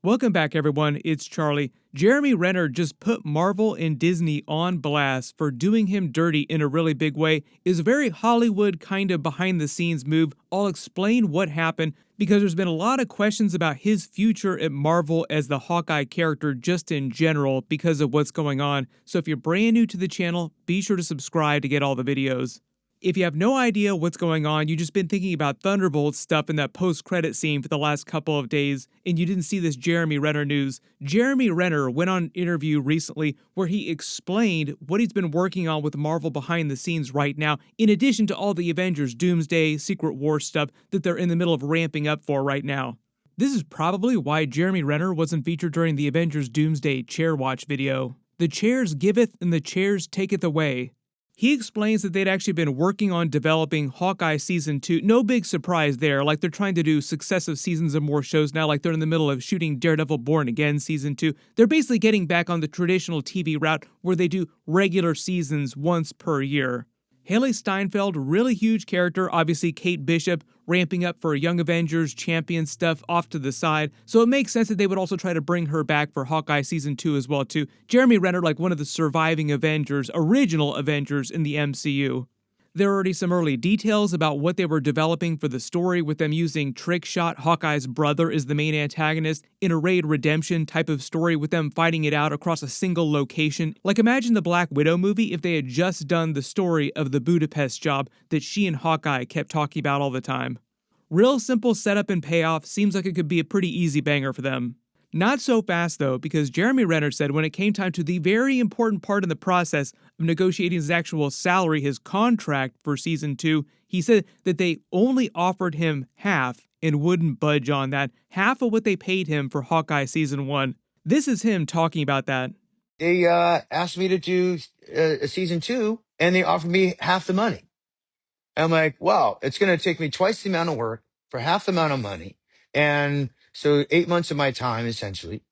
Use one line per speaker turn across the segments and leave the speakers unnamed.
Welcome back, everyone. It's Charlie. Jeremy Renner just put Marvel and Disney on blast for doing him dirty in a really big way. Is a very Hollywood kind of behind-the-scenes move. I'll explain what happened because there's been a lot of questions about his future at Marvel as the Hawkeye character just in general because of what's going on. So if you're brand new to the channel, be sure to subscribe to get all the videos. If you have no idea what's going on, you've just been thinking about Thunderbolt stuff in that post-credit scene for the last couple of days, and you didn't see this Jeremy Renner news. Jeremy Renner went on an interview recently where he explained what he's been working on with Marvel behind the scenes right now, in addition to all the Avengers Doomsday, Secret Wars stuff that they're in the middle of ramping up for right now. This is probably why Jeremy Renner wasn't featured during the Avengers Doomsday Chair Watch video. The chairs giveth and the chairs taketh away. He explains that they'd actually been working on developing Hawkeye Season 2. No big surprise there, like they're trying to do successive seasons of more shows now, like they're in the middle of shooting Daredevil Born Again Season 2. They're basically getting back on the traditional TV route where they do regular seasons once per year. Hailee Steinfeld, really huge character, obviously Kate Bishop, ramping up for Young Avengers, Champion stuff off to the side, so it makes sense that they would also try to bring her back for Hawkeye Season 2 as well too. Jeremy Renner, like one of the surviving Avengers, original Avengers in the MCU. There are already some early details about what they were developing for the story, with them using Trickshot, Hawkeye's brother, as the main antagonist, in a raid redemption type of story with them fighting it out across a single location. Like imagine the Black Widow movie if they had just done the story of the Budapest job that she and Hawkeye kept talking about all the time. Real simple setup and payoff, seems like it could be a pretty easy banger for them. Not so fast though, because Jeremy Renner said when it came time to the very important part in the process of negotiating his actual salary, his contract for Season 2, he said that they only offered him half and wouldn't budge on that, half of what they paid him for Hawkeye Season 1. This is him talking about that.
They asked me to do a Season 2, and they offered me half the money. I'm like, wow, it's going to take me twice the amount of work for half the amount of money. And so 8 months of my time, essentially,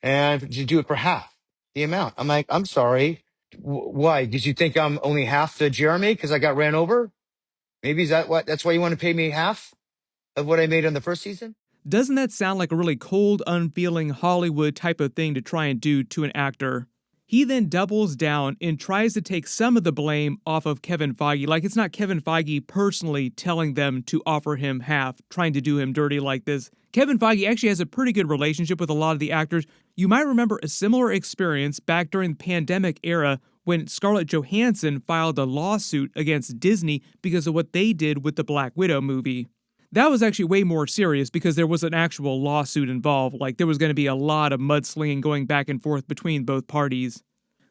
and to do it for half the amount. I'm like, I'm sorry. Why? Did you think I'm only half the Jeremy because I got ran over? Maybe that's why you want to pay me half of what I made on the first season?
Doesn't that sound like a really cold, unfeeling Hollywood type of thing to try and do to an actor? He then doubles down and tries to take some of the blame off of Kevin Feige, like it's not Kevin Feige personally telling them to offer him half, trying to do him dirty like this. Kevin Feige actually has a pretty good relationship with a lot of the actors. You might remember a similar experience back during the pandemic era when Scarlett Johansson filed a lawsuit against Disney because of what they did with the Black Widow movie. That was actually way more serious because there was an actual lawsuit involved, like there was going to be a lot of mudslinging going back and forth between both parties.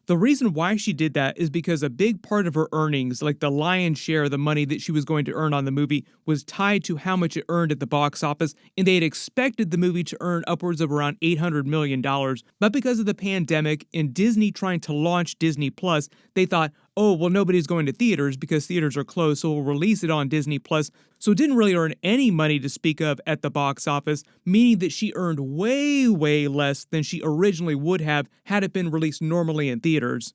The reason why she did that is because a big part of her earnings, like the lion's share of the money that she was going to earn on the movie, was tied to how much it earned at the box office, and they had expected the movie to earn upwards of around $800 million. But because of the pandemic and Disney trying to launch Disney Plus, they thought, oh, well, nobody's going to theaters because theaters are closed, so we'll release it on Disney Plus. So it didn't really earn any money to speak of at the box office, meaning that she earned way, way less than she originally would have had it been released normally in theaters.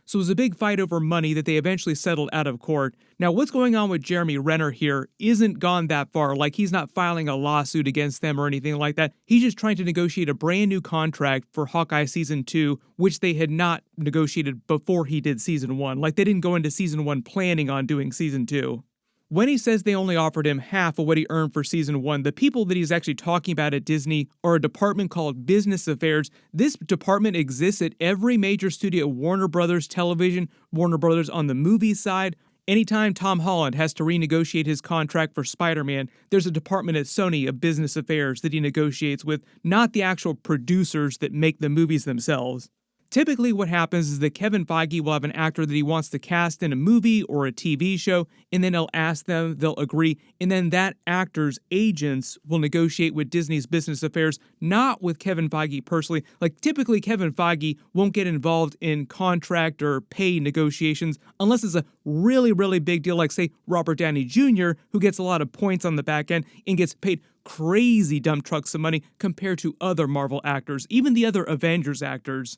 So it was a big fight over money that they eventually settled out of court. Now, what's going on with Jeremy Renner here isn't gone that far. Like, he's not filing a lawsuit against them or anything like that. He's just trying to negotiate a brand new contract for Hawkeye Season 2, which they had not negotiated before he did Season 1. Like, they didn't go into Season 1 planning on doing Season 2. When he says they only offered him half of what he earned for Season 1, the people that he's actually talking about at Disney are a department called Business Affairs. This department exists at every major studio, Warner Brothers Television, Warner Brothers on the movie side. Anytime Tom Holland has to renegotiate his contract for Spider-Man, there's a department at Sony of Business Affairs that he negotiates with, not the actual producers that make the movies themselves. Typically what happens is that Kevin Feige will have an actor that he wants to cast in a movie or a TV show, and then he'll ask them, they'll agree, and then that actor's agents will negotiate with Disney's Business Affairs, not with Kevin Feige personally. Like, typically Kevin Feige won't get involved in contract or pay negotiations unless it's a really, really big deal, like say Robert Downey Jr., who gets a lot of points on the back end and gets paid crazy dump trucks of money compared to other Marvel actors, even the other Avengers actors.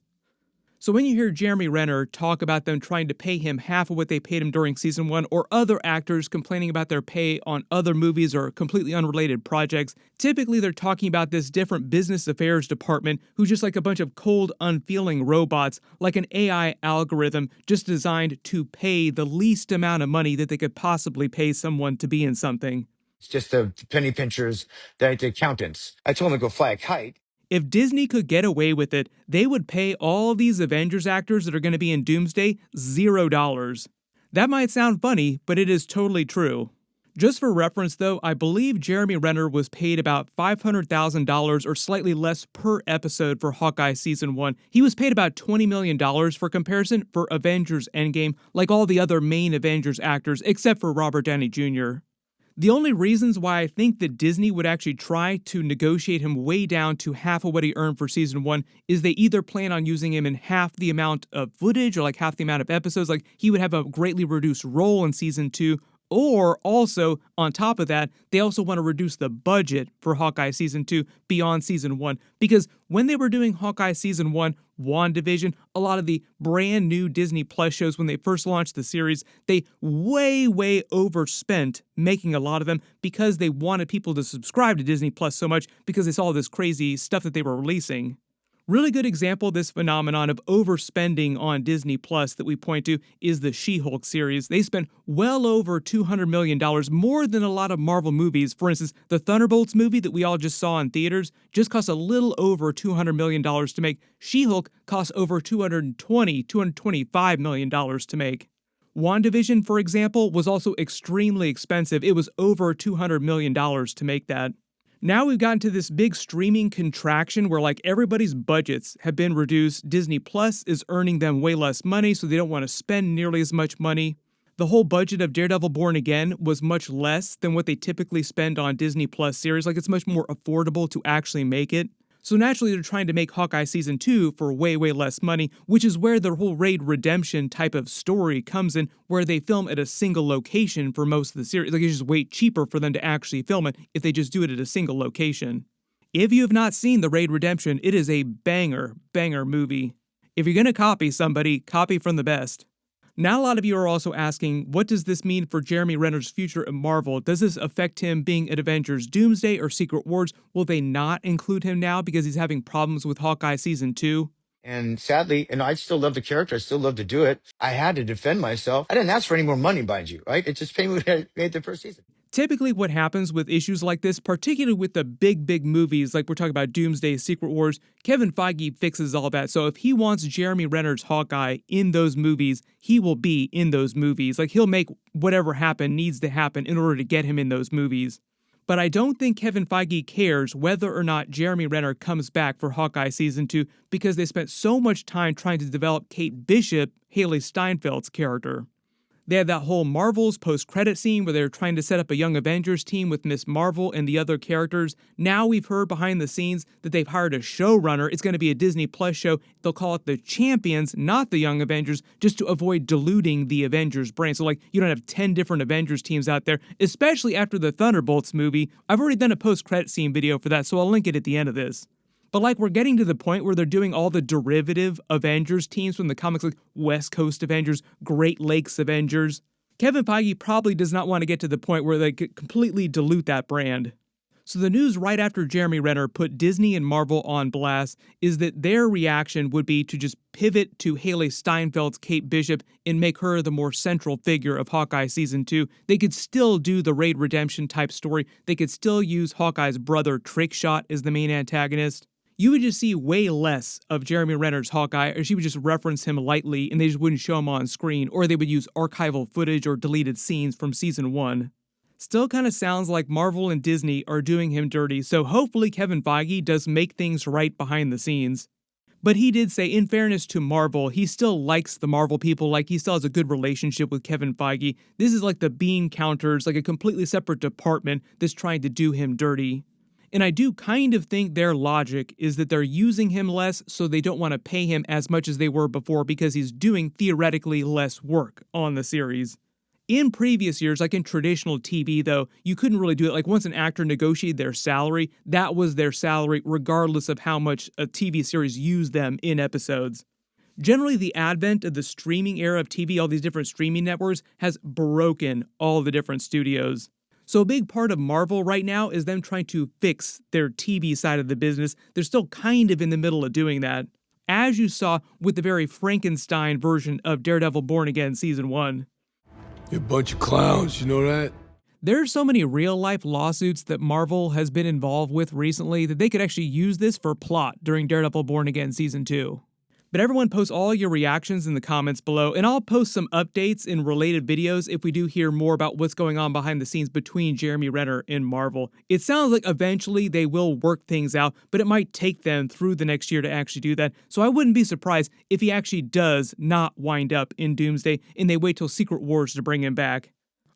So when you hear Jeremy Renner talk about them trying to pay him half of what they paid him during season 1, or other actors complaining about their pay on other movies or completely unrelated projects, typically they're talking about this different business affairs department who's just like a bunch of cold, unfeeling robots, like an AI algorithm just designed to pay the least amount of money that they could possibly pay someone to be in something.
It's just the penny pinchers, the accountants. I told them to go fly a kite.
If Disney could get away with it, they would pay all these Avengers actors that are going to be in Doomsday $0. That might sound funny, but it is totally true. Just for reference though, I believe Jeremy Renner was paid about $500,000 or slightly less per episode for Hawkeye Season 1. He was paid about $20 million for comparison for Avengers Endgame, like all the other main Avengers actors except for Robert Downey Jr. The only reasons why I think that Disney would actually try to negotiate him way down to half of what he earned for season 1 is they either plan on using him in half the amount of footage or like half the amount of episodes, like he would have a greatly reduced role in season 2, or also, on top of that, they also want to reduce the budget for Hawkeye Season 2 beyond Season 1. Because when they were doing Hawkeye Season 1, WandaVision, a lot of the brand new Disney Plus shows when they first launched the series, they way overspent making a lot of them because they wanted people to subscribe to Disney Plus so much because they saw this crazy stuff that they were releasing. Really good example of this phenomenon of overspending on Disney Plus that we point to is the She-Hulk series. They spent well over $200 million, more than a lot of Marvel movies. For instance, the Thunderbolts movie that we all just saw in theaters just cost a little over $200 million to make. She-Hulk cost over $225 million to make. WandaVision, for example, was also extremely expensive. It was over $200 million to make that. Now we've gotten to this big streaming contraction where like everybody's budgets have been reduced. Disney Plus is earning them way less money, so they don't want to spend nearly as much money. The whole budget of Daredevil Born Again was much less than what they typically spend on Disney Plus series. Like it's much more affordable to actually make it. So naturally, they're trying to make Hawkeye Season 2 for way less money, which is where the whole Raid Redemption type of story comes in, where they film at a single location for most of the series. Like, it's just way cheaper for them to actually film it if they just do it at a single location. If you have not seen the Raid Redemption, it is a banger movie. If you're gonna copy somebody, copy from the best. Now a lot of you are also asking, what does this mean for Jeremy Renner's future at Marvel? Does this affect him being at Avengers Doomsday or Secret Wars? Will they not include him now because he's having problems with Hawkeye Season 2?
And sadly, and I still love the character. I still love to do it. I had to defend myself. I didn't ask for any more money, mind you, right? It just paid me what I made the first season.
Typically what happens with issues like this, particularly with the big movies, like we're talking about Doomsday, Secret Wars, Kevin Feige fixes all that. So if he wants Jeremy Renner's Hawkeye in those movies, he will be in those movies. Like he'll make whatever happen needs to happen in order to get him in those movies. But I don't think Kevin Feige cares whether or not Jeremy Renner comes back for Hawkeye Season 2 because they spent so much time trying to develop Kate Bishop, Hailee Steinfeld's character. They had that whole Marvel's post-credit scene where they were trying to set up a Young Avengers team with Miss Marvel and the other characters. Now we've heard behind the scenes that they've hired a showrunner. It's going to be a Disney Plus show. They'll call it The Champions, not the Young Avengers, just to avoid diluting the Avengers brand. So like you don't have 10 different Avengers teams out there, especially after the Thunderbolts movie. I've already done a post-credit scene video for that, so I'll link it at the end of this. But like we're getting to the point where they're doing all the derivative Avengers teams from the comics, like West Coast Avengers, Great Lakes Avengers. Kevin Feige probably does not want to get to the point where they could completely dilute that brand. So the news right after Jeremy Renner put Disney and Marvel on blast is that their reaction would be to just pivot to Hailee Steinfeld's Kate Bishop and make her the more central figure of Hawkeye Season 2. They could still do the Raid Redemption type story. They could still use Hawkeye's brother Trickshot as the main antagonist. You would just see way less of Jeremy Renner's Hawkeye, or she would just reference him lightly and they just wouldn't show him on screen, or they would use archival footage or deleted scenes from Season 1. Still kind of sounds like Marvel and Disney are doing him dirty, so hopefully Kevin Feige does make things right behind the scenes. But he did say, in fairness to Marvel, he still likes the Marvel people, like he still has a good relationship with Kevin Feige. This is like the bean counters, like a completely separate department that's trying to do him dirty. And I do kind of think their logic is that they're using him less so they don't want to pay him as much as they were before because he's doing theoretically less work on the series. In previous years, like in traditional TV though, you couldn't really do it. Like once an actor negotiated their salary, that was their salary regardless of how much a TV series used them in episodes. Generally, the advent of the streaming era of TV, all these different streaming networks, has broken all the different studios. So a big part of Marvel right now is them trying to fix their TV side of the business. They're still kind of in the middle of doing that, as you saw with the very Frankenstein version of Daredevil Born Again Season 1.
You're a bunch of clowns, you know that?
There are so many real-life lawsuits that Marvel has been involved with recently that they could actually use this for plot during Daredevil Born Again Season 2. But everyone post all your reactions in the comments below, and I'll post some updates in related videos if we do hear more about what's going on behind the scenes between Jeremy Renner and Marvel. It sounds like eventually they will work things out, but it might take them through the next year to actually do that. So I wouldn't be surprised if he actually does not wind up in Doomsday and they wait till Secret Wars to bring him back.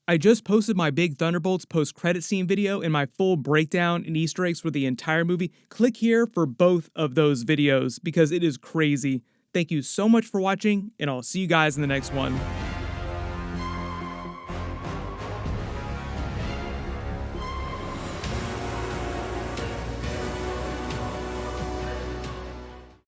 I just posted my Big Thunderbolts post-credit scene video and my full breakdown and Easter eggs for the entire movie. Click here for both of those videos because it is crazy. Thank you so much for watching, and I'll see you guys in the next one.